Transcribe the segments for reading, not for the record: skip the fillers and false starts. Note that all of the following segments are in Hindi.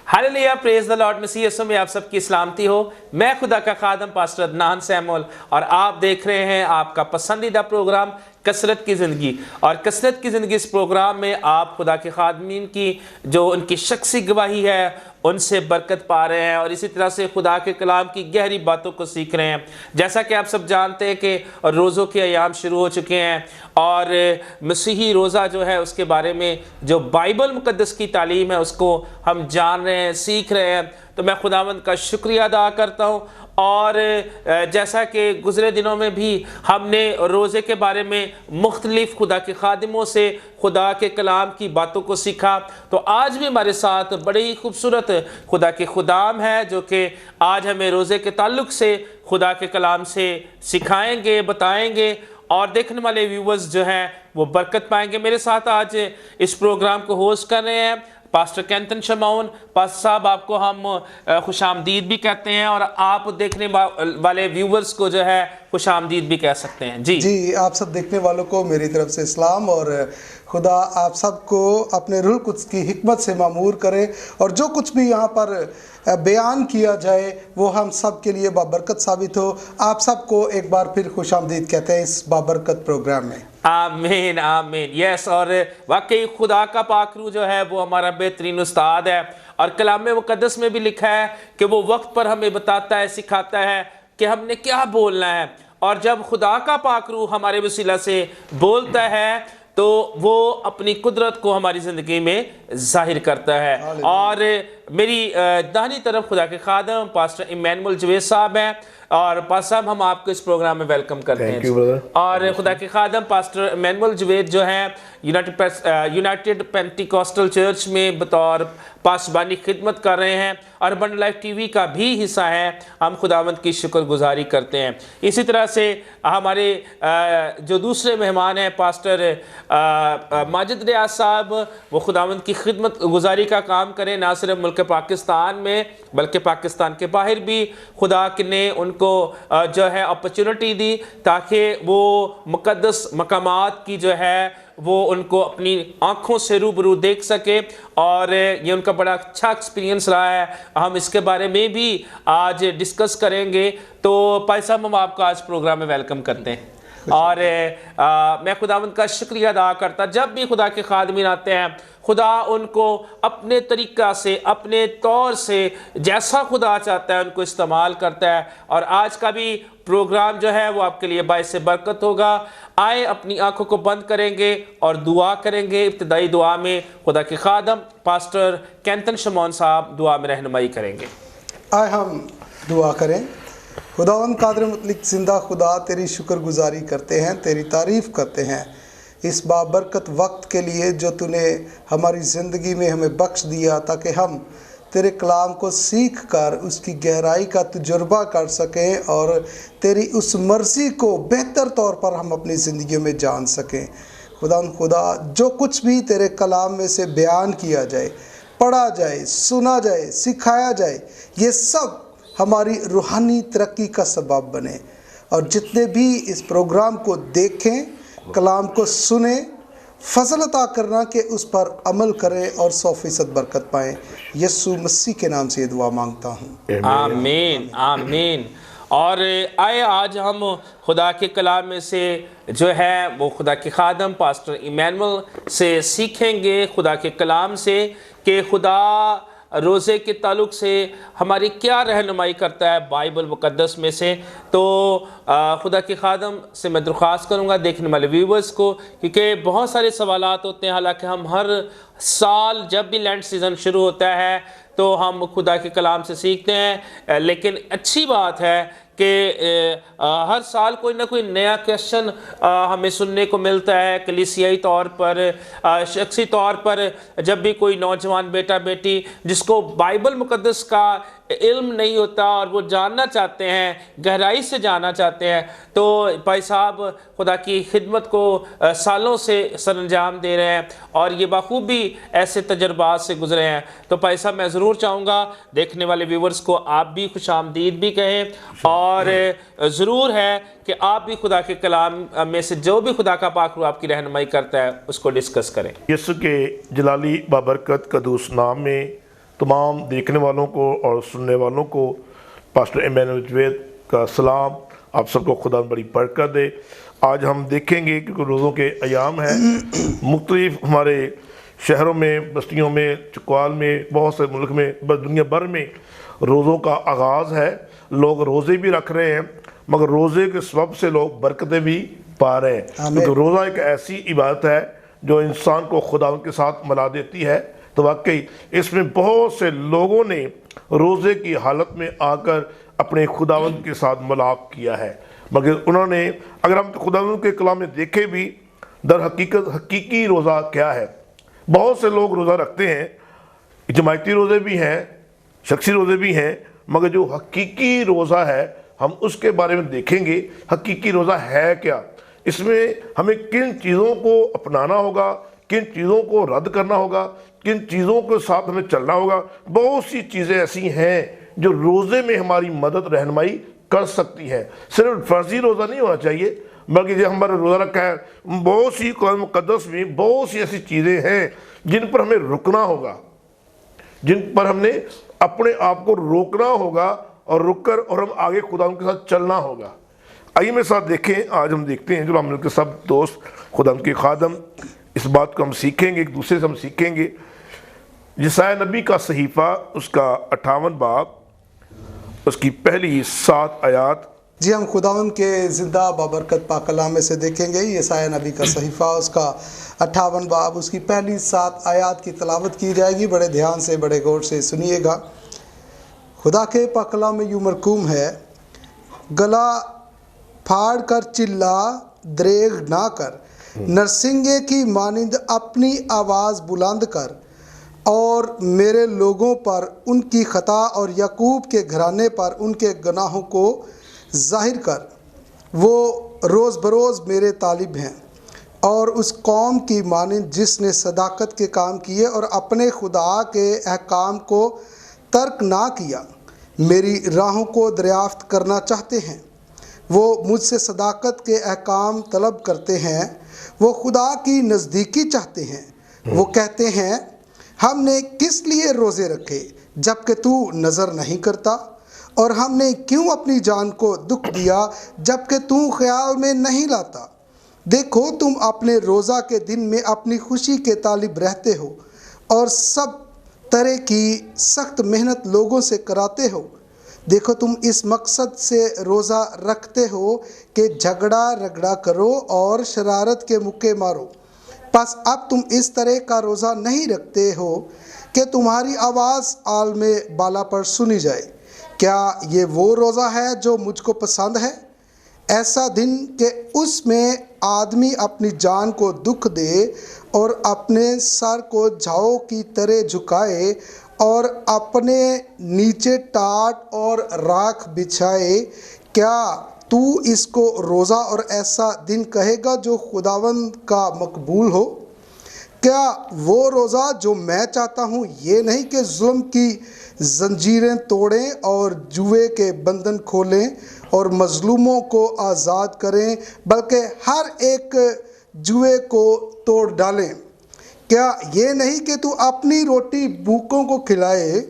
Hallelujah, praise the Lord. मसीह यीशु में आप सबकी सलामती हो। मैं खुदा का खादम पास्टर अदनान सैमुअल और आप देख रहे हैं आपका पसंदीदा प्रोग्राम कसरत की ज़िंदगी। और कसरत की ज़िंदगी इस प्रोग्राम में आप खुदा के खादमीन की जो उनकी शख्सी गवाही है उनसे बरकत पा रहे हैं और इसी तरह से खुदा के कलाम की गहरी बातों को सीख रहे हैं। जैसा कि आप सब जानते हैं कि रोज़ों के अयाम शुरू हो चुके हैं और मसीही रोज़ा जो है उसके बारे में जो बाइबल मुकद्दस की तालीम है उसको हम जान रहे हैं, सीख रहे हैं। तो मैं खुदावंद का शुक्रिया अदा करता हूँ। और जैसा कि गुज़रे दिनों में भी हमने रोज़े के बारे में मुख्तलिफ खुदा के खादिमों से खुदा के कलाम की बातों को सीखा, तो आज भी हमारे साथ बड़ी ही खूबसूरत खुदा के खुदाम है जो कि आज हमें रोज़े के ताल्लुक़ से खुदा के कलाम से सिखाएंगे, बताएंगे और देखने वाले व्यूवर्स जो हैं वो बरकत पाएंगे। मेरे साथ आज इस प्रोग्राम को होस्ट कर रहे हैं पास्टर कैंतन शमाउन। पास्टर साहब, आपको हम खुशामदीद भी कहते हैं और आप देखने वाले व्यूवर्स को जो है खुशामदीद भी कह सकते हैं। जी, आप सब देखने वालों को मेरी तरफ से सलाम और खुदा आप सबको अपने रूह कुद्स की हिकमत से मामूर करे और जो कुछ भी यहाँ पर बयान किया जाए वो हम सब के लिए बाबरकत साबित हो। आप सबको एक बार फिर खुशामदीद कहते हैं इस बाबरकत प्रोग्राम में। आमीन आमीन। यस, और वाकई खुदा का पाक रूह जो है वो हमारा बेहतरीन उस्ताद है और कलाम मुकद्दस में भी लिखा है कि वो वक्त पर हमें बताता है, सिखाता है कि हमने क्या बोलना है। और जब खुदा का पाक रूह हमारे वसीला से बोलता है तो वो अपनी कुदरत को हमारी ज़िंदगी में जाहिर करता है। और मेरी दाहिनी तरफ खुदा के खादम पास्टर इमैनुअल जवेद साहब हैं और पास्टर साहब हम आपको इस प्रोग्राम में वेलकम करते हैं। और खुदा के खादम पास्टर इमैनुअल जवेद जो हैं यूनाइटेड पेंटिकॉस्टल चर्च में बतौर पासबानी खिदमत कर रहे हैं और बंड लाइफ टीवी का भी हिस्सा है। हम खुदावंद की शुक्रगुजारी करते हैं। इसी तरह से हमारे जो दूसरे मेहमान हैं पास्टर माजिद रियाज साहब, वो खुदावंद की खिदमत गुजारी का काम करें ना सिर्फ मुल्क पाकिस्तान में बल्कि पाकिस्तान के बाहर भी। खुदा ने उनको जो है अपॉर्चुनिटी दी ताकि वो मुकद्दस मकामात की जो है वो उनको अपनी आँखों से रूबरू देख सके और ये उनका बड़ा अच्छा एक्सपीरियंस रहा है। हम इसके बारे में भी आज डिस्कस करेंगे। तो भाई साहब, हम आपका आज प्रोग्राम में वेलकम करते हैं और मैं खुदावंद का शुक्रिया अदा करता। जब भी खुदा के खादमीन आते हैं खुदा उनको अपने तरीक़ा से, अपने तौर से, जैसा खुदा चाहता है उनको इस्तेमाल करता है। और आज का भी प्रोग्राम जो है वो आपके लिए बाइस से बरकत होगा। आए अपनी आंखों को बंद करेंगे और दुआ करेंगे। इब्तिदाई दुआ में खुदा के खादम पास्टर कैंतन शमाउन साहब दुआ में रहनुमाई करेंगे। आए हम दुआ करें। खुदावंद कादिर मुतलक ज़िंदा खुदा, तेरी शुक्रगुजारी करते हैं, तेरी तारीफ़ करते हैं इस बाबरकत वक्त के लिए जो तूने हमारी ज़िंदगी में हमें बख्श दिया ताकि हम तेरे कलाम को सीख कर उसकी गहराई का तजुर्बा कर सकें और तेरी उस मर्ज़ी को बेहतर तौर पर हम अपनी ज़िंदगी में जान सकें। खुदा जो कुछ भी तेरे कलाम में से बयान किया जाए, पढ़ा जाए, सुना जाए, सिखाया जाए, ये सब हमारी रूहानी तरक्की का सबब बने। और जितने भी इस प्रोग्राम को देखें, कलाम को सुने, फजल अता करना कि उस पर अमल करें और 100% बरकत पाएँ। यीशु मसीह के नाम से ये दुआ मांगता हूँ, आमीन आमीन। और आए आज हम खुदा के कलाम में से जो है वो खुदा के खादम पास्टर इमैनुअल से सीखेंगे, खुदा के कलाम से कि खुदा रोज़े के ताल्लुक़ से हमारी क्या रहनुमाई करता है बाइबल मुक़द्दस में से। तो खुदा के खादम से मैं दरख्वास्त करूँगा देखने वाले व्यूवर्स को, क्योंकि बहुत सारे सवालात होते हैं। हालांकि हम हर साल जब भी लैंड सीज़न शुरू होता है तो हम खुदा के कलाम से सीखते हैं, लेकिन अच्छी बात है कि हर साल कोई ना कोई नया क्वेश्चन हमें सुनने को मिलता है। कलीसियाई तौर पर, शख्सी तौर पर, जब भी कोई नौजवान बेटा बेटी जिसको बाइबल मुक़द्दस का इल्म नहीं होता और वो जानना चाहते हैं, गहराई से जानना चाहते हैं, तो भाई साहब खुदा की खिदमत को सालों से सरअंजाम दे रहे हैं और ये बखूबी ऐसे तजर्बात से गुजरे हैं। तो भाई साहब मैं ज़रूर चाहूँगा देखने वाले व्यूवर्स को आप भी खुशामदीद भी कहें और ज़रूर है कि आप भी खुदा के कलाम में से जो भी खुदा का पाक रूह आपकी रहनुमाई करता है उसको डिस्कस करें। यीशु के जलाली बाबरकत कदूस नाम में तमाम देखने वालों को और सुनने वालों को पास्टर इमैनुअल जवेद का सलाम। आप सबको खुदा बड़ी बरकत दे। आज हम देखेंगे कि रोज़ों के अयाम हैं, मुख्तलिफ हमारे शहरों में, बस्तियों में, चकवाल में, बहुत से मुल्क में, दुनिया भर में रोज़ों का आगाज़ है। लोग रोज़े भी रख रहे हैं, मगर रोज़े के सबब से लोग बरकतें भी पा रहे हैं, क्योंकि रोज़ा एक ऐसी इबादत है जो इंसान को खुदा के साथ मिला देती है। तो वाकई इसमें बहुत से लोगों ने रोज़े की हालत में आकर अपने खुदावंद के साथ मिलाप किया है, मगर उन्होंने, अगर हम खुदावंद के कलाम में देखें भी, दर हकीकत हकीकी रोज़ा क्या है। बहुत से लोग रोज़ा रखते हैं, जमायती रोज़े भी हैं, शख्सी रोज़े भी हैं, मगर जो हकीकी रोज़ा है हम उसके बारे में देखेंगे। हकीकी रोज़ा है क्या, इसमें हमें किन चीज़ों को अपनाना होगा, किन चीज़ों को रद्द करना होगा, किन चीज़ों के साथ हमें चलना होगा। बहुत सी चीज़ें ऐसी हैं जो रोज़े में हमारी मदद रहनुमाई कर सकती है। सिर्फ फर्जी रोज़ा नहीं होना चाहिए, बल्कि जो हमारा रोज़ा रखा है, बहुत सी कुरान मुक़द्दस में बहुत सी ऐसी चीज़ें हैं जिन पर हमें रुकना होगा, जिन पर हमने अपने आप को रोकना होगा और रुककर और हम आगे खुदा के साथ चलना होगा। आइए मेरे साथ देखें। आज हम देखते हैं जो हम के सब दोस्त खुदा के खादम, इस बात को हम सीखेंगे, एक दूसरे से हम सीखेंगे। यशायाह नबी का सहीफ़ा, उसका 58 बाब, उसकी पहली 7 आयात। जी, हम खुदावंद के ज़िंदा बाबरकत पाक कलाम में से देखेंगे। यशायाह नबी का सहीफ़ा, उसका 58 बाब, उसकी पहली 7 आयात की तलावत की जाएगी। बड़े ध्यान से, बड़े गौर से सुनिएगा। खुदा के पाक कलाम में यूं मरकूम है, गला फाड़ कर चिल्ला, द्रेग ना कर, नरसिंगे की मानिंद अपनी आवाज़ बुलंद कर, और मेरे लोगों पर उनकी खता और याकूब के घराने पर उनके गुनाहों को जाहिर कर। वो रोज़ बरोज़ मेरे तालिब हैं और उस कौम की मानिंद जिसने सदाकत के काम किए और अपने खुदा के अहकाम को तर्क ना किया। मेरी राहों को दरियाफ्त करना चाहते हैं, वो मुझसे सदाकत के अहकाम तलब करते हैं, वो खुदा की नज़दीकी चाहते हैं। वो कहते हैं, हमने किस लिए रोज़े रखे जबकि तू नज़र नहीं करता, और हमने क्यों अपनी जान को दुख दिया जबकि तू ख्याल में नहीं लाता। देखो, तुम अपने रोज़ा के दिन में अपनी खुशी के तालिब रहते हो और सब तरह की सख्त मेहनत लोगों से कराते हो। देखो, तुम इस मकसद से रोज़ा रखते हो कि झगड़ा रगड़ा करो और शरारत के मुक्के मारो। बस अब तुम इस तरह का रोज़ा नहीं रखते हो कि तुम्हारी आवाज़ आलमे बाला पर सुनी जाए। क्या ये वो रोज़ा है जो मुझको पसंद है? ऐसा दिन कि उसमें आदमी अपनी जान को दुख दे और अपने सर को झाओ की तरह झुकाए और अपने नीचे टाट और राख बिछाए। क्या तू इसको रोज़ा और ऐसा दिन कहेगा जो खुदावंद का मकबूल हो? क्या वो रोज़ा जो मैं चाहता हूँ ये नहीं कि जुल्म की जंजीरें तोड़ें और जुए के बंधन खोलें और मजलूमों को आज़ाद करें, बल्कि हर एक जुए को तोड़ डालें। क्या ये नहीं कि तू अपनी रोटी भूखों को खिलाए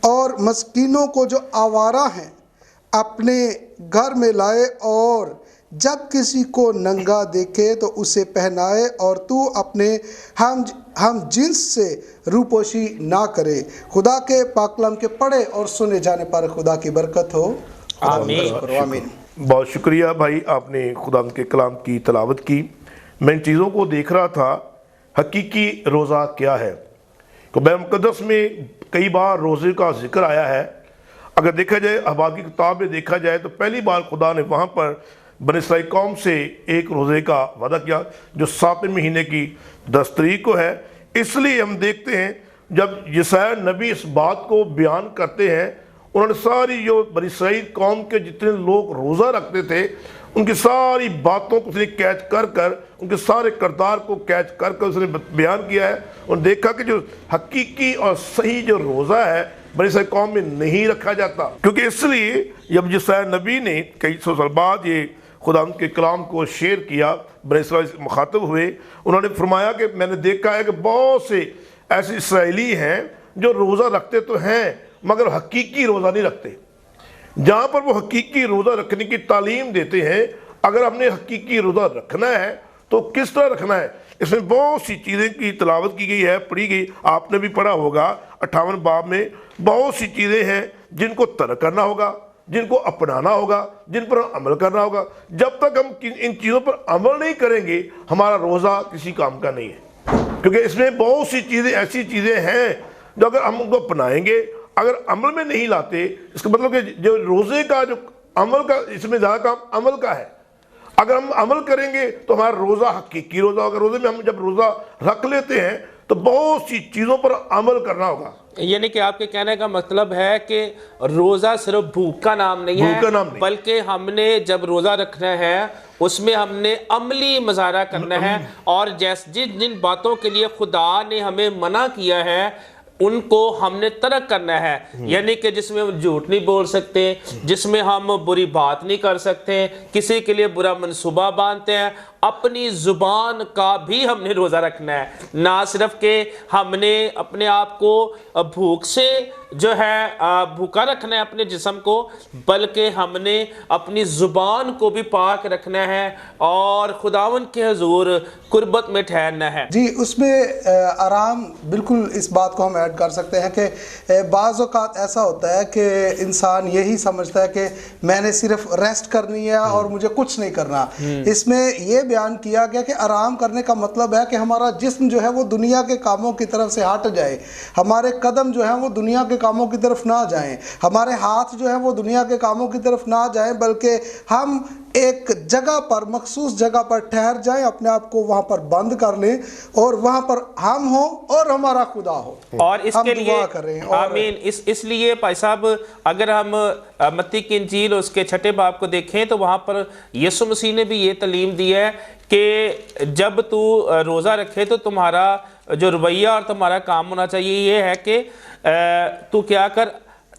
और मस्कीनों को जो आवारा हैं अपने घर में लाए, और जब किसी को नंगा देखे तो उसे पहनाए, और तू अपने हम जिन्स से रूपोशी ना करे। खुदा के पाकलाम के पढ़े और सुने जाने पर खुदा की बरकत हो। आमीन। बहुत शुक्रिया भाई, आपने खुदा के कलाम की तलावत की। मैं इन चीज़ों को देख रहा था, हकीकी रोज़ा क्या है। तो बैत मुक़द्दस में कई बार रोज़े का जिक्र आया है। अगर देखा जाए अहबार की किताब में देखा जाए तो पहली बार खुदा ने वहाँ पर बनी इसराइल कौम से एक रोज़े का वादा किया जो 7वें महीने की 10 तारीख को है। इसलिए हम देखते हैं जब यशायाह नबी इस बात को बयान करते हैं उन्होंने सारी जो बनी इसराइल कौम के जितने लोग रोज़ा रखते थे उनकी सारी बातों को उसने कैच कर कर, उनके सारे किरदार को कैच कर कर उसने बयान किया है और देखा कि जो हकीकी और सही जो रोज़ा है बनी इसराइल कौम में नहीं रखा जाता। क्योंकि इसलिए जब यशायाह नबी ने कई सौ साल बाद ये खुदा के कलाम को शेयर किया, बनी इसराइल से मुखातब हुए, उन्होंने फरमाया कि मैंने देखा है कि बहुत से ऐसे इसराइली हैं जो रोज़ा रखते तो हैं मगर हकीकी रोज़ा नहीं रखते। जहाँ पर वो हकीकी रोज़ा रखने की तालीम देते हैं, अगर हमने हकीकी रोज़ा रखना है तो किस तरह रखना है, इसमें बहुत सी चीज़ें की तलावत की गई है, पढ़ी गई, आपने भी पढ़ा होगा 58 बाब में बहुत सी चीज़ें हैं जिनको तर्क करना होगा, जिनको अपनाना होगा, जिन पर अमल करना होगा। जब तक हम इन चीज़ों पर अमल नहीं करेंगे हमारा रोज़ा किसी काम का नहीं है, क्योंकि इसमें बहुत सी चीज़ें ऐसी चीज़ें हैं जो अगर हम उनको अपनाएंगे, अगर अमल में नहीं लाते, इसका मतलब कि जो रोज़े का जो अमल का, इसमें ज़्यादा काम अमल का है। अगर हम अमल करेंगे तो हमारा रोज़ा हकीकी रोज़ा होगा। रोज़े में हम जब रोज़ा रख लेते हैं तो बहुत सी चीज़ों पर अमल करना होगा। यानी कि आपके कहने का मतलब है कि रोज़ा सिर्फ भूख का नाम नहीं है, बल्कि हमने जब रोज़ा रखना है उसमें हमने अमली मुजाहरा करना है और जिन जिन बातों के लिए खुदा ने हमें मना किया है उनको हमने तर्क करना है। यानी कि जिसमें हम झूठ नहीं बोल सकते, जिसमें हम बुरी बात नहीं कर सकते, किसी के लिए बुरा मंसूबा बांधते हैं, अपनी जुबान का भी हमने रोज़ा रखना है। ना सिर्फ कि हमने अपने आप को भूख से जो है भूखा रखना है अपने जिस्म को, बल्कि हमने अपनी ज़ुबान को भी पाक रखना है और खुदावन के हुजूर कुर्बत में ठहरना है। जी, उसमें आराम, बिल्कुल इस बात को हम ऐड कर सकते हैं कि बाज़ औक़ात ऐसा होता है कि इंसान यही समझता है कि मैंने सिर्फ रेस्ट करनी है और मुझे कुछ नहीं करना। इसमें यह बयान किया गया कि आराम करने का मतलब है कि हमारा जिस्म जो है वो दुनिया के कामों की तरफ से हट जाए, हमारे कदम जो है वो दुनिया के कामों की तरफ ना जाएं, हमारे हाथ जो है वो दुनिया के कामों की तरफ ना जाएं, बल्कि हम एक जगह पर, मखसूस जगह पर ठहर जाएं, अपने आप को वहां पर बंद कर लें और वहां पर हम हो और हमारा खुदा हो और इसके हम दुआ करें। आमीन। इसलिए भाई साहब, अगर हम मत्ती की इंजील उसके 6 बाब को देखें तो वहां पर यीशु मसीह ने भी ये तालीम दी है कि जब तू रोज़ा रखे तो तुम्हारा जो रवैया और तुम्हारा काम होना चाहिए ये है कि तू क्या कर,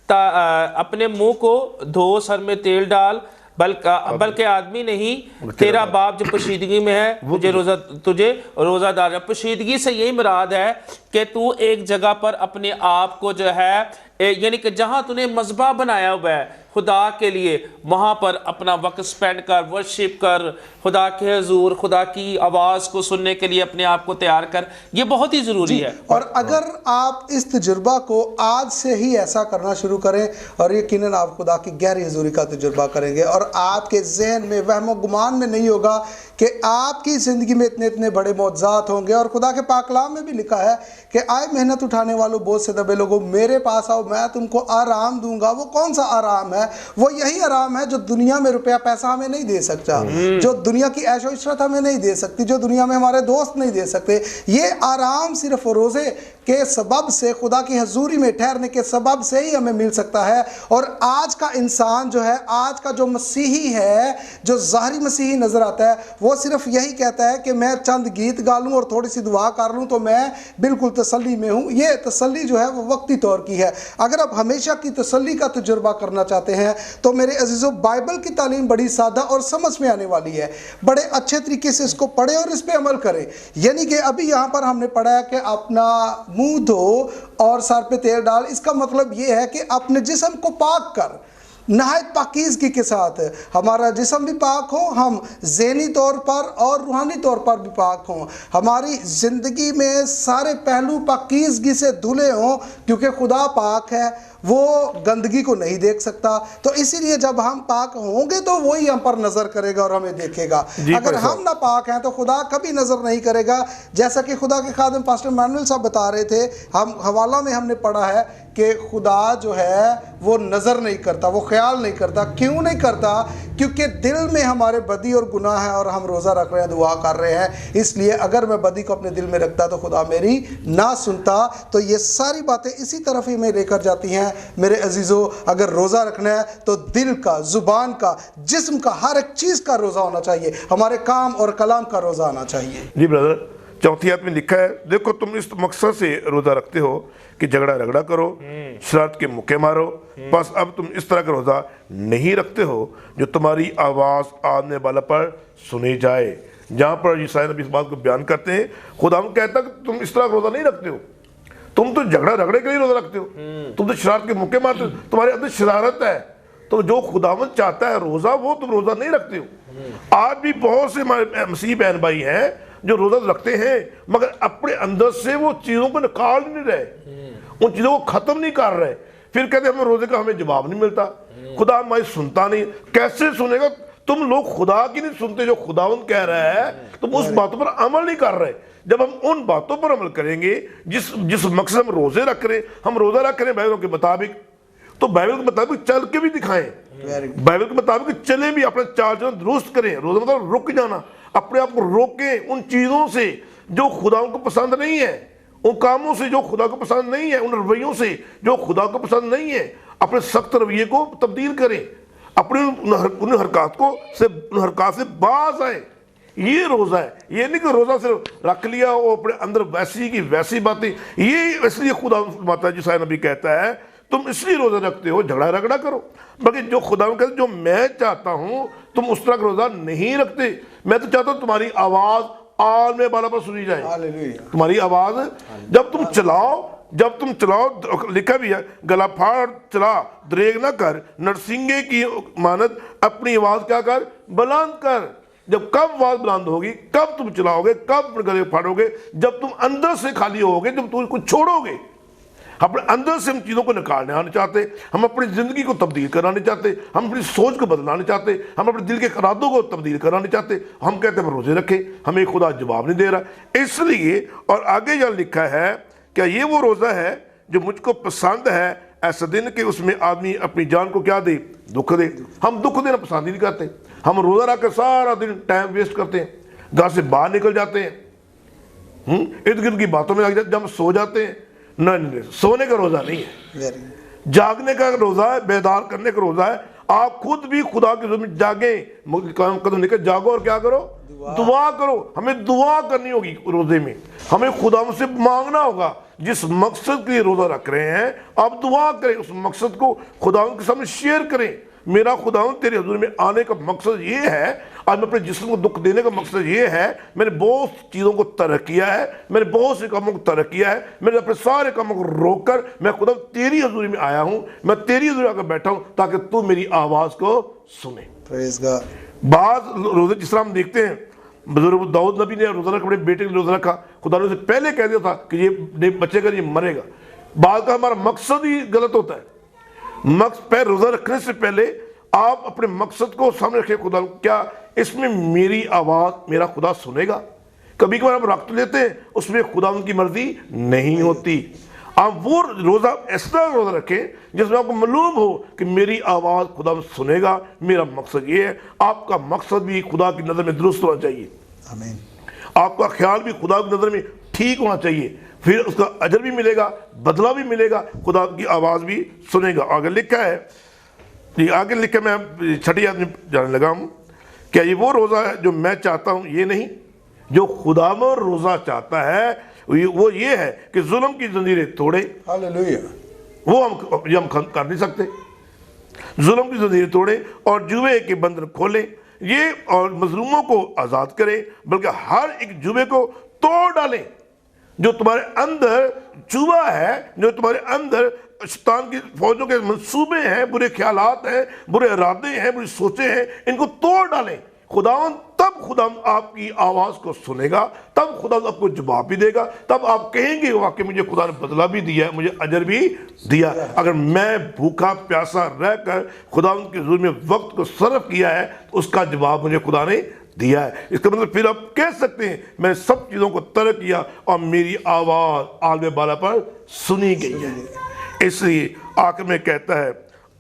अपने मुंह को धो, सर में तेल डाल, बल्कि आदमी नहीं, तेरा बाप जो पोशीदगी में है तुझे रोज़ादार है। पोशीदगी से यही मुराद है कि तू एक जगह पर अपने आप को जो है, यानी कि जहां तूने मज़बा बनाया हुआ है खुदा के लिए, वहां पर अपना वक्त स्पेंड कर, वर्शिप कर, खुदा के हुजूर, खुदा की आवाज़ को सुनने के लिए अपने आप को तैयार कर। ये बहुत ही ज़रूरी है। और अगर आप इस तजुर्बा को आज से ही ऐसा करना शुरू करें और यकीनन आप खुदा की गहरी हुजूरी का तजुर्बा करेंगे और आपके जहन में, वहम गुमान में नहीं होगा कि आपकी ज़िंदगी में इतने इतने बड़े मौज़ात होंगे। और खुदा के पाक कलाम में भी लिखा है कि आए मेहनत उठाने वालों, बोझ से दबे लोगों, मेरे पास आओ, मैं तुमको आराम दूंगा। वो कौन सा आराम है? वो यही आराम है जो दुनिया में रुपया पैसा हमें नहीं दे सकता, जो दुनिया की ऐशो इशरत हमें नहीं दे सकती, जो दुनिया में हमारे दोस्त नहीं दे सकते। ये आराम सिर्फ रोज़े के सबब से, खुदा की हजूरी में ठहरने के सबब से ही हमें मिल सकता है। और आज का इंसान जो है, आज का जो मसीही है, जो ज़ाहरी मसीही नज़र आता है, वो सिर्फ यही कहता है कि मैं चंद गीत गा लूँ और थोड़ी सी दुआ कर लूँ तो मैं बिल्कुल तसल्ली में हूँ। ये तसल्ली जो है वो वक्ती तौर की है। अगर आप हमेशा की तसल्ली का तजुर्बा करना चाहते हैं तो मेरे अजीज़ों, बाइबल की तालीम बड़ी सादा और समझ में आने वाली है। बड़े अच्छे तरीके से इसको पढ़ें और इस पर अमल करें। यानी कि अभी यहाँ पर हमने पढ़ा है कि अपना मुंह धो और सर पे तेल डाल। इसका मतलब ये है कि अपने जिस्म को पाक कर, नहायत पाकीज़गी के साथ हमारा जिस्म भी पाक हो, हम ज़हनी तौर पर और रूहानी तौर पर भी पाक हों, हमारी ज़िंदगी में सारे पहलू पाकीज़गी से धुले हों, क्योंकि खुदा पाक है, वो गंदगी को नहीं देख सकता। तो इसीलिए जब हम पाक होंगे तो वही हम पर नज़र करेगा और हमें देखेगा। अगर हम ना पाक हैं तो खुदा कभी नज़र नहीं करेगा। जैसा कि खुदा के खादिम पास्टर मैनुअल साहब बता रहे थे, हम हवाला में हमने पढ़ा है कि खुदा जो है वो नज़र नहीं करता, वो ख्याल नहीं करता। क्यों नहीं करता? क्योंकि दिल में हमारे बदी और गुनाह है और हम रोज़ा रख रहे हैं, दुआ कर रहे हैं। इसलिए अगर मैं बदी को अपने दिल में रखता तो खुदा मेरी ना सुनता। तो ये सारी बातें इसी तरफ ही हमें लेकर जाती हैं मेरे अजीज़ों। अगर रोज़ा रखना है तो दिल का, ज़ुबान का, जिस्म का, हर एक चीज़ का रोज़ा होना चाहिए। हमारे काम और कलाम का रोज़ा आना चाहिए। जी ब्रदर, चौथी आयत में लिखा है, देखो तुम इस मकसद से रोज़ा रखते हो कि झगड़ा रगड़ा करो, शरारत के मुक्के मारो। बस अब तुम इस तरह का रोज़ा नहीं रखते हो जो तुम्हारी आवाज़ आने वाला पर सुनी जाए। जहाँ पर ईसाई नबी इस बात को बयान करते हैं, खुदा कहता है कि तुम इस तरह का रोज़ा नहीं रखते हो, तुम तो झगड़ा रगड़े के लिए रोज़ा रखते हो, तुम तो शरारत के मुक्के मारते हो, तुम्हारे अंदर शरारत है। तो जो खुदावंद चाहता है रोज़ा, वो तुम रोज़ा नहीं रखते हो। आज भी बहुत से हमारे मसीह बहन भाई हैं जो रोज़ा रखते हैं मगर अपने अंदर से वो चीज़ों को निकाल नहीं रहे, उन चीज़ों को ख़त्म नहीं कर रहे। फिर कहते हमें रोज़े का हमें जवाब नहीं मिलता, खुदा हमारी सुनता नहीं। कैसे सुनेगा? तुम लोग खुदा की नहीं सुनते, जो खुदावंद कह रहा है तुम उस बातों पर अमल नहीं कर रहे। जब हम उन बातों पर अमल करेंगे जिस मकसद हम रोज़े रख रहे हैं, हम रोज़ा रख रहे हैं बाइबल के मुताबिक, तो बाइबल के मुताबिक चल के भी दिखाएं, बाइबल के मुताबिक चले भी, अपना चाल चलन दुरुस्त करें। रोज़ा मतलब रुक जाना, अपने आप को रोकें उन चीज़ों से जो खुदा को पसंद नहीं है, उन कामों से जो खुदा को पसंद नहीं है, उन रवैयों से जो खुदा को पसंद नहीं है। अपने सख्त रवैये को तब्दील करें, अपने उन हरकत से बाज आए। ये रोज़ा है। ये नहीं कि रोज़ा सिर्फ रख लिया और अपने अंदर वैसी की वैसी बातें। ये इसलिए खुदा माता जी साहब नबी कहता है तुम इसलिए रोज़ा रखते हो, झगड़ा रगड़ा करो। बाकी जो खुदा कहते जो मैं चाहता हूँ तुम उस तरह का रोज़ा नहीं रखते। मैं तो चाहता हूँ तुम्हारी आवाज़ आलमे बाला पर सुनी जाए। तुम्हारी आवाज़ जब तुम चलाओ, लिखा भी है, गला फाड़ चला, दरेग ना कर, नरसिंगे की मानत अपनी आवाज़ क्या कर, बुलंद कर। जब कब आवाज़ बुलंद होगी, कब तुम चलाओगे, कब गले फाड़ोगे, जब तुम अंदर से खाली होगे, जब तुम कुछ छोड़ोगे। अपने अंदर से हम चीज़ों को निकालने आने चाहते, हम अपनी ज़िंदगी को तब्दील कराने चाहते, हम अपनी सोच को बदलाने चाहते, हम अपने दिल के इरादों को तब्दील कराने चाहते। हम कहते हैं हम रोज़े रखें, हमें खुदा जवाब नहीं दे रहा। इसलिए और आगे जहाँ लिखा है, क्या ये वो रोज़ा है जो मुझको पसंद है, ऐसा दिन कि उसमें आदमी अपनी जान को क्या दे, दुख दे। हम दुख देना पसंद ही नहीं करते। हम रोज़ा रख कर सारा दिन टाइम वेस्ट करते हैं, घर से बाहर निकल जाते हैं, इर्द गिर्द की बातों में लग जाते, जब हम सो जाते हैं। नहीं, सोने का रोज़ा नहीं है, जागने का रोज़ा है, बेदार करने का रोज़ा है। आप खुद भी खुदा के ज़मीन जागे, कदम लेकर जागो और क्या करो, दुआ करो। हमें दुआ करनी होगी रोज़े में, हमें खुदा से मांगना होगा। जिस मकसद के लिए रोज़ा रख रहे हैं आप दुआ करें, उस मकसद को खुदा के सामने शेयर करें। मेरा खुदावन तेरे हुजूर में आने का मकसद ये है, आज मैं अपने जिस्म को दुख देने का मकसद ये है, मैंने बहुत चीज़ों को तर्क किया है, मैंने बहुत से कामों को तर्क किया है, मैंने अपने सारे कामों को रोक कर मैं खुदा तेरी हजूरी में आया हूँ, मैं तेरी हजूरी आकर बैठा हूँ ताकि तू मेरी आवाज़ को सुने। Praise God. बाद रोज़े जिस तरह हम देखते हैं, बुजुर्ग दाऊद नबी ने रोज़ा रखा, अपने बेटे के लिए रोज़ा रखा। खुदा ने उसे पहले कह दिया था कि ये बच्चे का ये मरेगा। बाद का हमारा मकसद ही गलत होता है। पैर रोज़ा रखने से पहले आप अपने मकसद को सामने रखें, खुदा क्या इसमें मेरी आवाज़ मेरा खुदा सुनेगा। कभी कभार हम रख लेते हैं, उसमें खुदा उनकी मर्जी नहीं होती। आप वो रोज़ा ऐसा रोज़ा रखें जिसमें आपको मालूम हो कि मेरी आवाज़ खुदा सुनेगा, मेरा मकसद ये है। आपका मकसद भी खुदा की नज़र में दुरुस्त होना चाहिए, आमीन। आपका ख्याल भी खुदा की नज़र में ठीक होना चाहिए, फिर उसका अजर भी मिलेगा, बदला भी मिलेगा, खुदा की आवाज़ भी सुनेगा। आगे लिखा है, आगे लिखा, मैं छठी आदमी जाने लगा हूँ, क्या ये वो रोज़ा है जो मैं चाहता हूँ? ये नहीं, जो खुदा में रोज़ा चाहता है वो ये है कि जुल्म की जंजीरें तोड़े। हालेलुया। वो हम कर नहीं सकते। जुल्म की जंजीरें तोड़े और जुए के बंधन खोले, ये और मजलूमों को आज़ाद करें, बल्कि हर एक जुए को तोड़ डालें। जो तुम्हारे अंदर जुआ है, जो तुम्हारे अंदर शैतान की फौजों के मंसूबे हैं, बुरे ख्यालात हैं, बुरे इरादे हैं, बुरी सोचें हैं, इनको तोड़ डालें। खुदावन तब खुदा आपकी आवाज़ को सुनेगा, तब खुदा आपको जवाब भी देगा, तब आप कहेंगे वाकई मुझे खुदा ने बदला भी दिया है, मुझे अजर भी दिया। अगर मैं भूखा प्यासा रहकर खुदा के हुजूर में वक्त को सर्फ किया है तो उसका जवाब मुझे खुदा ने दिया है। इसका मतलब फिर आप कह सकते हैं मैंने सब चीज़ों को तर्क किया और मेरी आवाज़ आलमे बाला पर सुनी गई है। इसलिए आखिर में कहता है,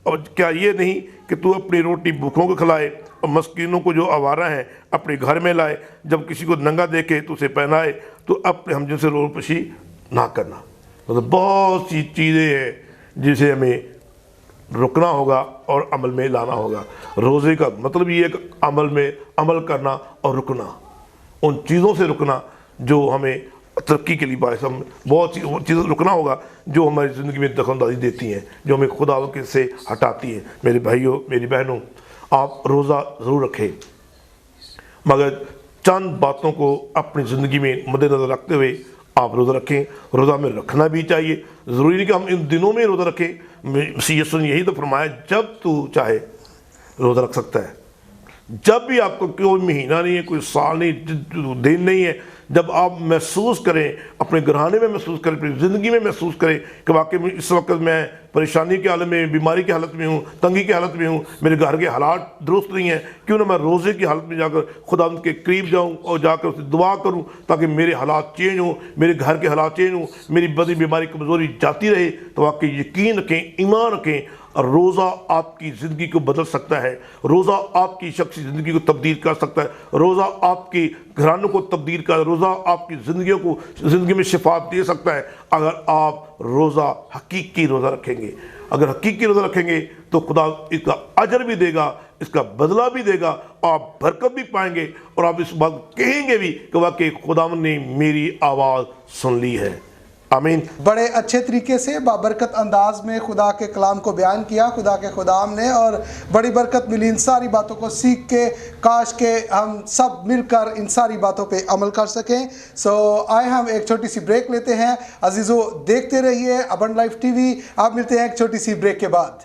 और क्या ये नहीं कि तू अपनी रोटी भूखों को खिलाए मस्कीनों को जो आवारा हैं अपने घर में लाए, जब किसी को नंगा देखे तो उसे पहनाए, तो अपने हम जिनसे रोपशी ना करना। मतलब बहुत सी चीज़ें हैं जिसे हमें रुकना होगा और अमल में लाना होगा। रोज़े का मतलब ये है कि अमल में अमल करना और रुकना, उन चीज़ों से रुकना जो हमें तरक्की के लिए बायस, हम बहुत सी चीज़ें रुकना होगा जो हमारी ज़िंदगी में दखलंदाजी देती हैं, जो हमें खुदा के से हटाती हैं। मेरे भाइयों मेरी बहनों, आप रोज़ा ज़रूर रखें, मगर चंद बातों को अपनी ज़िंदगी में मद्देनज़र रखते हुए आप रोज़ा रखें। रोज़ा में रखना भी चाहिए, ज़रूरी नहीं कि हम इन दिनों में रोज़ा रखें। मसीह यीशु ने यही तो फरमाया, जब तू चाहे रोज़ा रख सकता है। जब भी आपको कोई महीना नहीं है, कोई साल नहीं, दिन नहीं है, जब आप महसूस करें, अपने घराने में महसूस करें, अपनी ज़िंदगी में महसूस करें कि वाकई में इस वक्त मैं परेशानी की हालत में, बीमारी की हालत में हूँ, तंगी की हालत में हूँ, मेरे घर के हालात दुरुस्त नहीं हैं, क्यों ना मैं रोज़े की हालत में जाकर खुदा के करीब जाऊँ और जाकर उससे दुआ करूँ ताकि मेरे हालात चेंज हों, मेरे घर के हालात चेंज हों, मेरी बदी बीमारी कमज़ोरी जाती रहे। तो वाकई यकीन रखें, ईमान रखें, रोज़ा आपकी ज़िंदगी को बदल सकता है। रोज़ा आपकी शख्सी ज़िंदगी को तब्दील कर सकता है। रोज़ा आपके घरानों को तब्दील कर, रोज़ा आपकी ज़िंदगी में शिफा दे सकता है अगर आप रोज़ा हकीकी रोज़ा रखेंगे। अगर हकीकी रोज़ा रखेंगे तो खुदा इसका अजर भी देगा, इसका बदला भी देगा, आप बरकत भी पाएंगे और आप इस बात कहेंगे भी कि वाकई खुदा ने मेरी आवाज़ सुन ली है। आमीन। बड़े अच्छे तरीके से बाबरकत अंदाज में खुदा के कलाम को बयान किया खुदा के खुदाम ने, और बड़ी बरकत मिली इन सारी बातों को सीख के। काश के हम सब मिलकर इन सारी बातों पे अमल कर सकें। सो आए हम एक छोटी सी ब्रेक लेते हैं। अजीज़ों, देखते रहिए अबंड लाइफ टीवी। आप मिलते हैं एक छोटी सी ब्रेक के बाद।